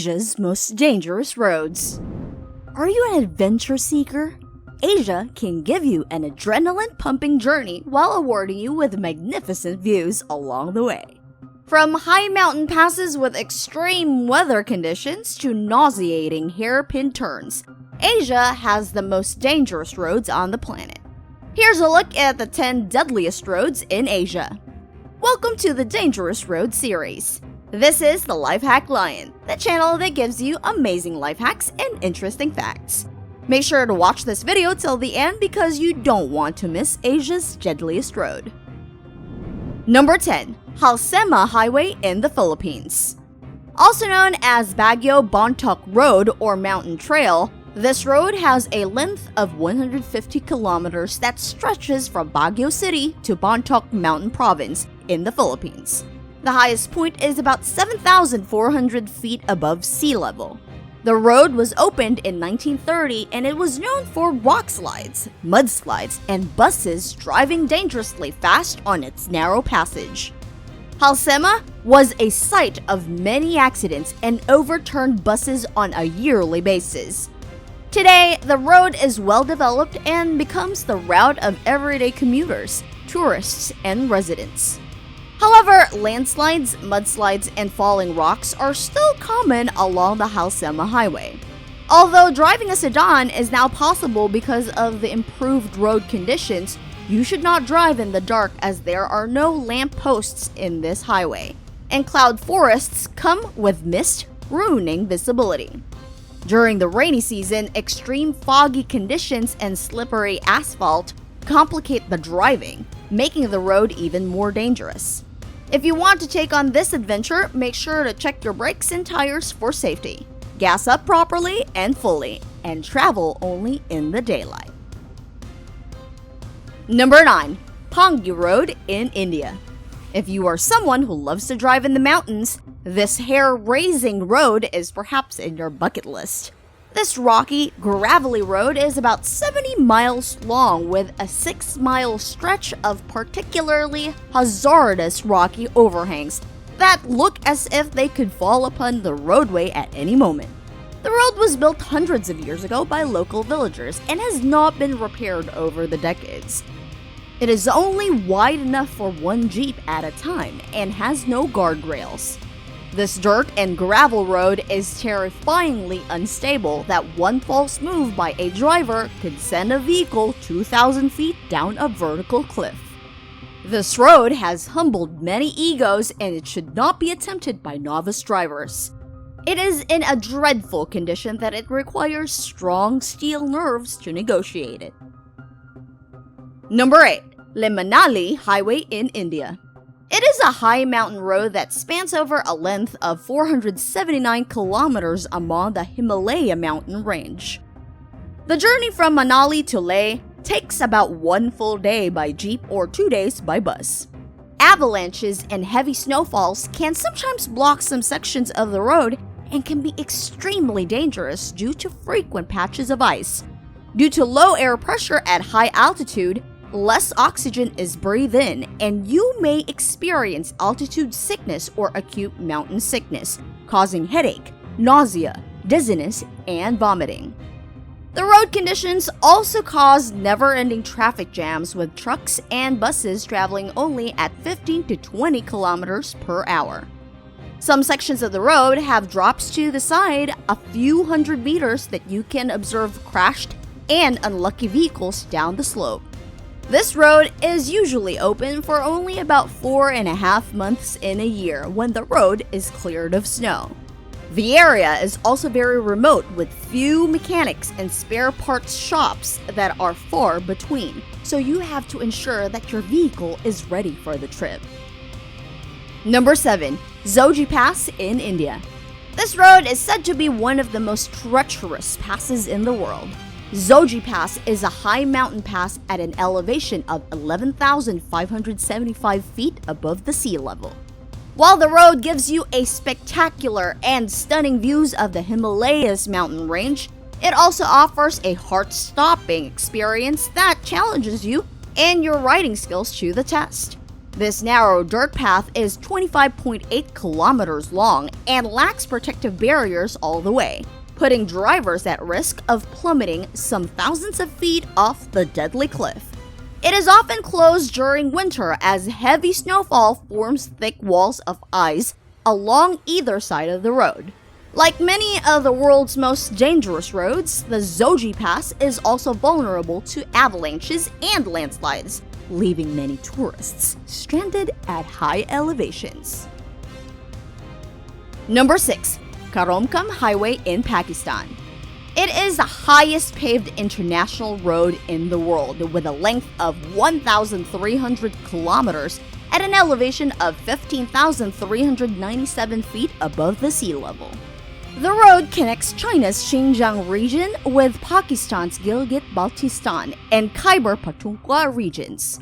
Asia's most dangerous roads. Are you an adventure seeker? Asia can give you an adrenaline-pumping journey while awarding you with magnificent views along the way. From high mountain passes with extreme weather conditions to nauseating hairpin turns, Asia has the most dangerous roads on the planet. Here's a look at the 10 deadliest roads in Asia. Welcome to the Dangerous Road series. This is the Life Hack Lion, the channel that gives you amazing life hacks and interesting facts. Make sure to watch this video till the end because you don't want to miss Asia's deadliest road. Number 10. Halsema Highway in the Philippines. Also known as Baguio-Bontoc Road or Mountain Trail, this road has a length of 150 kilometers that stretches from Baguio City to Bontoc Mountain Province in the Philippines. The highest point is about 7,400 feet above sea level. The road was opened in 1930 and it was known for rock slides, mudslides, and buses driving dangerously fast on its narrow passage. Halsema was a site of many accidents and overturned buses on a yearly basis. Today, the road is well developed and becomes the route of everyday commuters, tourists, and residents. However, landslides, mudslides, and falling rocks are still common along the Halsema Highway. Although driving a sedan is now possible because of the improved road conditions, you should not drive in the dark as there are no lamp posts in this highway, and cloud forests come with mist, ruining visibility. During the rainy season, extreme foggy conditions and slippery asphalt complicate the driving, making the road even more dangerous. If you want to take on this adventure, make sure to check your brakes and tires for safety. Gas up properly and fully, and travel only in the daylight. Number 9. Pangi Road in India. If you are someone who loves to drive in the mountains, this hair-raising road is perhaps in your bucket list. This rocky, gravelly road is about 70 miles long with a 6-mile stretch of particularly hazardous rocky overhangs that look as if they could fall upon the roadway at any moment. The road was built hundreds of years ago by local villagers and has not been repaired over the decades. It is only wide enough for one Jeep at a time and has no guardrails. This dirt and gravel road is terrifyingly unstable that one false move by a driver could send a vehicle 2,000 feet down a vertical cliff. This road has humbled many egos and it should not be attempted by novice drivers. It is in a dreadful condition that it requires strong steel nerves to negotiate it. Number 8. Leh-Manali Highway in India. It is a high mountain road that spans over a length of 479 kilometers among the Himalaya mountain range. The journey from Manali to Leh takes about one full day by jeep or 2 days by bus. Avalanches and heavy snowfalls can sometimes block some sections of the road and can be extremely dangerous due to frequent patches of ice. Due to low air pressure at high altitude, less oxygen is breathed in, and you may experience altitude sickness or acute mountain sickness, causing headache, nausea, dizziness, and vomiting. The road conditions also cause never-ending traffic jams with trucks and buses traveling only at 15 to 20 kilometers per hour. Some sections of the road have drops to the side a few hundred meters that you can observe crashed and unlucky vehicles down the slope. This road is usually open for only about 4.5 months in a year when the road is cleared of snow. The area is also very remote with few mechanics and spare parts shops that are far between, so you have to ensure that your vehicle is ready for the trip. Number 7. Doji Pass in India. This road is said to be one of the most treacherous passes in the world. Zoji Pass is a high mountain pass at an elevation of 11,575 feet above the sea level. While the road gives you a spectacular and stunning views of the Himalayas mountain range, it also offers a heart-stopping experience that challenges you and your riding skills to the test. This narrow dirt path is 25.8 kilometers long and lacks protective barriers all the way, putting drivers at risk of plummeting some thousands of feet off the deadly cliff. It is often closed during winter as heavy snowfall forms thick walls of ice along either side of the road. Like many of the world's most dangerous roads, the Doji Pass is also vulnerable to avalanches and landslides, leaving many tourists stranded at high elevations. Number 6. Karomkam Highway in Pakistan. It is the highest paved international road in the world with a length of 1,300 kilometers at an elevation of 15,397 feet above the sea level. The road connects China's Xinjiang region with Pakistan's Gilgit-Baltistan and Khyber Pakhtunkhwa regions.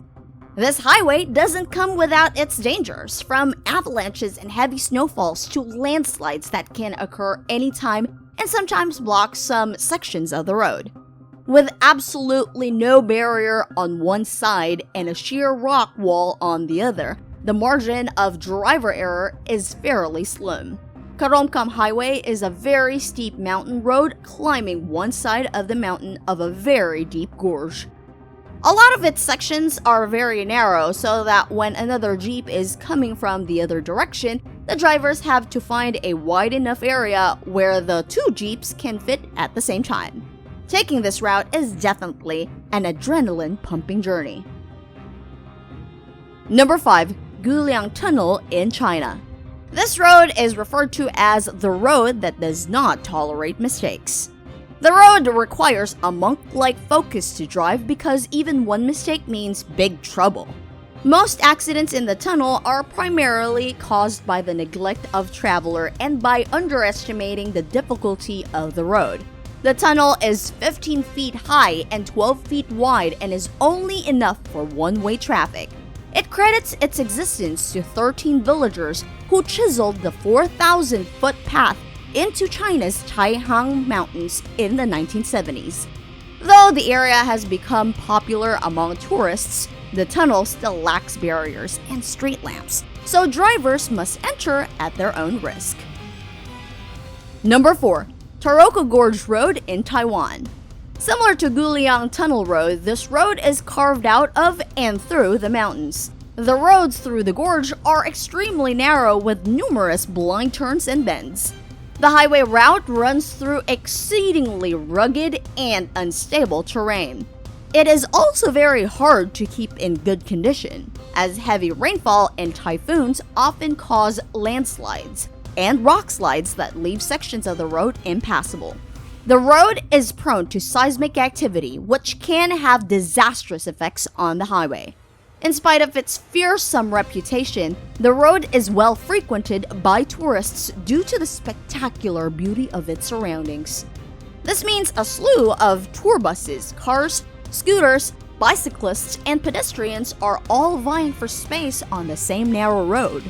This highway doesn't come without its dangers, from avalanches and heavy snowfalls to landslides that can occur anytime and sometimes block some sections of the road. With absolutely no barrier on one side and a sheer rock wall on the other, the margin of driver error is fairly slim. Karomkam Highway is a very steep mountain road climbing one side of the mountain of a very deep gorge. A lot of its sections are very narrow so that when another jeep is coming from the other direction, the drivers have to find a wide enough area where the two jeeps can fit at the same time. Taking this route is definitely an adrenaline-pumping journey. Number 5. Guoliang Tunnel in China. This road is referred to as the road that does not tolerate mistakes. The road requires a monk-like focus to drive because even one mistake means big trouble. Most accidents in the tunnel are primarily caused by the neglect of traveler and by underestimating the difficulty of the road. The tunnel is 15 feet high and 12 feet wide and is only enough for one-way traffic. It credits its existence to 13 villagers who chiseled the 4,000-foot path into China's Taihang Mountains in the 1970s. Though the area has become popular among tourists, the tunnel still lacks barriers and street lamps, so drivers must enter at their own risk. Number 4. Taroko Gorge Road in Taiwan. Similar to Guliang Tunnel Road, this road is carved out of and through the mountains. The roads through the gorge are extremely narrow with numerous blind turns and bends. The highway route runs through exceedingly rugged and unstable terrain. It is also very hard to keep in good condition, as heavy rainfall and typhoons often cause landslides and rock slides that leave sections of the road impassable. The road is prone to seismic activity, which can have disastrous effects on the highway. In spite of its fearsome reputation, the road is well frequented by tourists due to the spectacular beauty of its surroundings. This means a slew of tour buses, cars, scooters, bicyclists, and pedestrians are all vying for space on the same narrow road.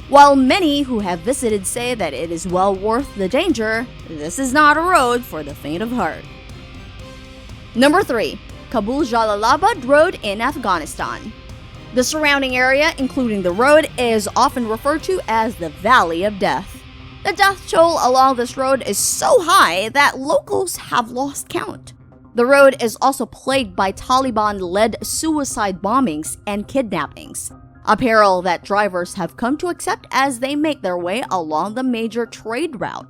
While many who have visited say that it is well worth the danger, this is not a road for the faint of heart. Number 3. Kabul-Jalalabad Road in Afghanistan. The surrounding area, including the road, is often referred to as the Valley of Death. The death toll along this road is so high that locals have lost count. The road is also plagued by Taliban-led suicide bombings and kidnappings, a peril that drivers have come to accept as they make their way along the major trade route.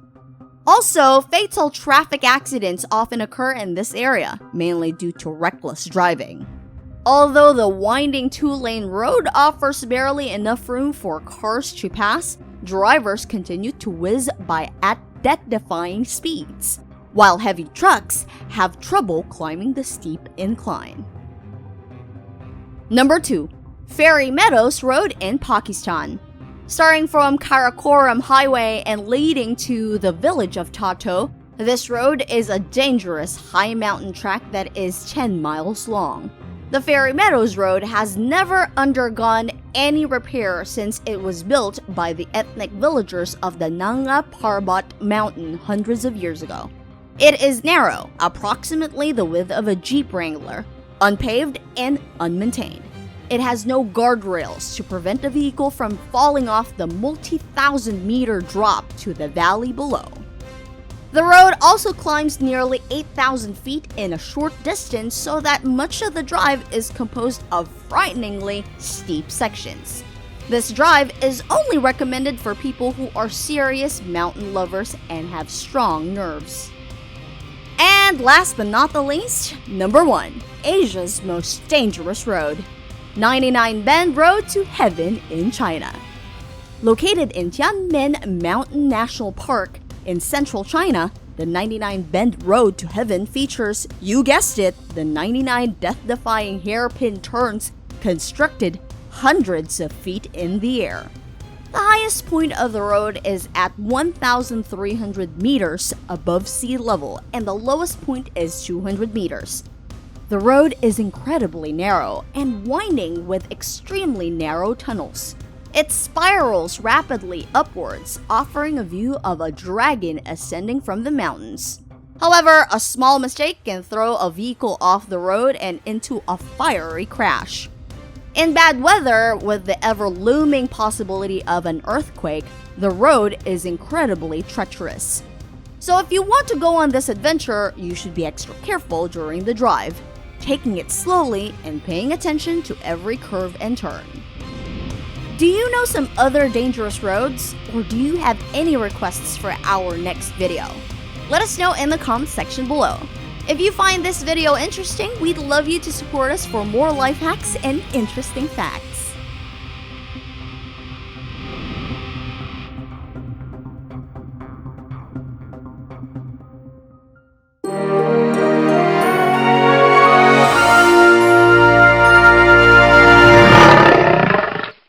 Also, fatal traffic accidents often occur in this area, mainly due to reckless driving. Although the winding two-lane road offers barely enough room for cars to pass, drivers continue to whiz by at death-defying speeds, while heavy trucks have trouble climbing the steep incline. Number 2. Ferry Meadows Road in Pakistan. Starting from Karakoram Highway and leading to the village of Tato, this road is a dangerous high mountain track that is 10 miles long. The Ferry Meadows Road has never undergone any repair since it was built by the ethnic villagers of the Nanga Parbat mountain hundreds of years ago. It is narrow, approximately the width of a Jeep Wrangler, unpaved and unmaintained. It has no guardrails to prevent the vehicle from falling off the multi-thousand-meter drop to the valley below. The road also climbs nearly 8,000 feet in a short distance, so that much of the drive is composed of frighteningly steep sections. This drive is only recommended for people who are serious mountain lovers and have strong nerves. And last but not the least, number 1, Asia's most dangerous road, 99 Bend Road to Heaven in China. Located in Tianmen Mountain National Park in central China, the 99 Bend Road to Heaven features, you guessed it, the 99 death-defying hairpin turns constructed hundreds of feet in the air. The highest point of the road is at 1,300 meters above sea level, and the lowest point is 200 meters. The road is incredibly narrow and winding with extremely narrow tunnels. It spirals rapidly upwards, offering a view of a dragon ascending from the mountains. However, a small mistake can throw a vehicle off the road and into a fiery crash. In bad weather, with the ever-looming possibility of an earthquake, the road is incredibly treacherous. So if you want to go on this adventure, you should be extra careful during the drive, taking it slowly and paying attention to every curve and turn. Do you know some other dangerous roads, or do you have any requests for our next video? Let us know in the comments section below. If you find this video interesting, we'd love you to support us for more life hacks and interesting facts.